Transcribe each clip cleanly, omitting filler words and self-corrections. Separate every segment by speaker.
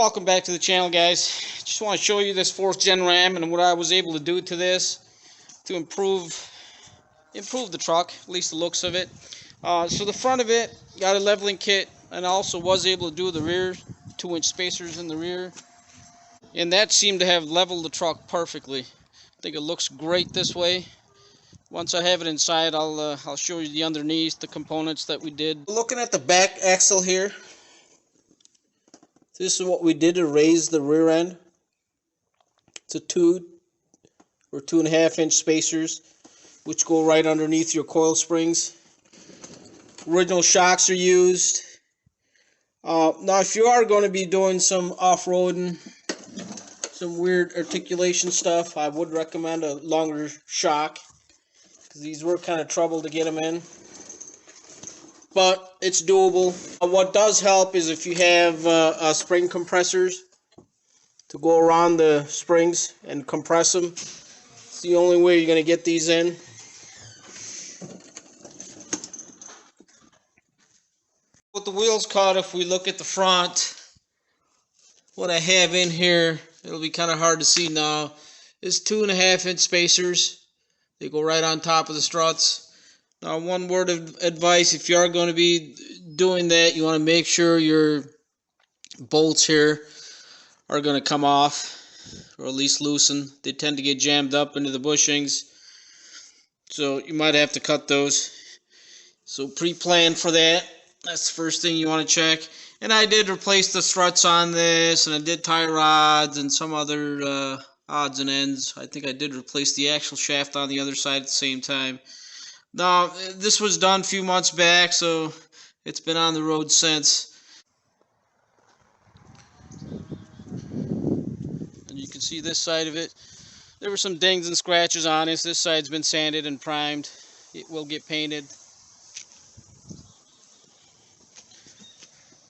Speaker 1: Welcome back to the channel, guys. Just want to show you this 4th gen ram and what I was able to do to this to improve the truck, at least the looks of it. So the front of it got a leveling kit, and I also was able to do the rear 2-inch spacers in the rear, and that seemed to have leveled the truck perfectly. I think it looks great this way. Once I have it inside, I'll show you the underneath, the components that we did. Looking at the back axle here, this is what we did to raise the rear end. It's a 2 or 2.5-inch spacers, which go right underneath your coil springs. Original shocks are used. Now, if you are going to be doing some off-roading, some weird articulation stuff, I would recommend a longer shock, because these were kind of trouble to get them in. But it's doable. What does help is if you have spring compressors to go around the springs and compress them. It's the only way you're going to get these in. With the wheels cut, if we look at the front, what I have in here, it'll be kind of hard to see now, is 2.5-inch spacers. They go right on top of the struts. Now, one word of advice, if you are going to be doing that, you want to make sure your bolts here are going to come off, or at least loosen. They tend to get jammed up into the bushings, so you might have to cut those. So pre-plan for that. That's the first thing you want to check. And I did replace the struts on this, and I did tie rods and some other odds and ends. I think I did replace the actual shaft on the other side at the same time. Now, this was done a few months back, so it's been on the road since. And you can see this side of it. There were some dings and scratches on this. This side's been sanded and primed. It will get painted.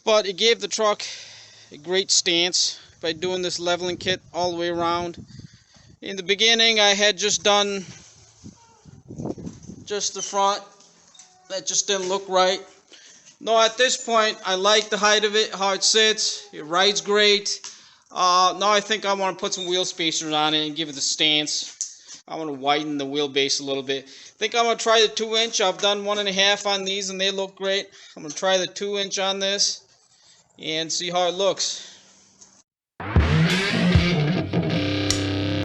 Speaker 1: But it gave the truck a great stance by doing this leveling kit all the way around. In the beginning, I had just done just the front. That just didn't look right. No, at this point, I like the height of it, how it sits. It rides great. Now I think I want to put some wheel spacers on it and give it a stance. I want to widen the wheelbase a little bit. I think I'm going to try the 2-inch. I've done 1.5 on these and they look great. I'm going to try the 2-inch on this and see how it looks.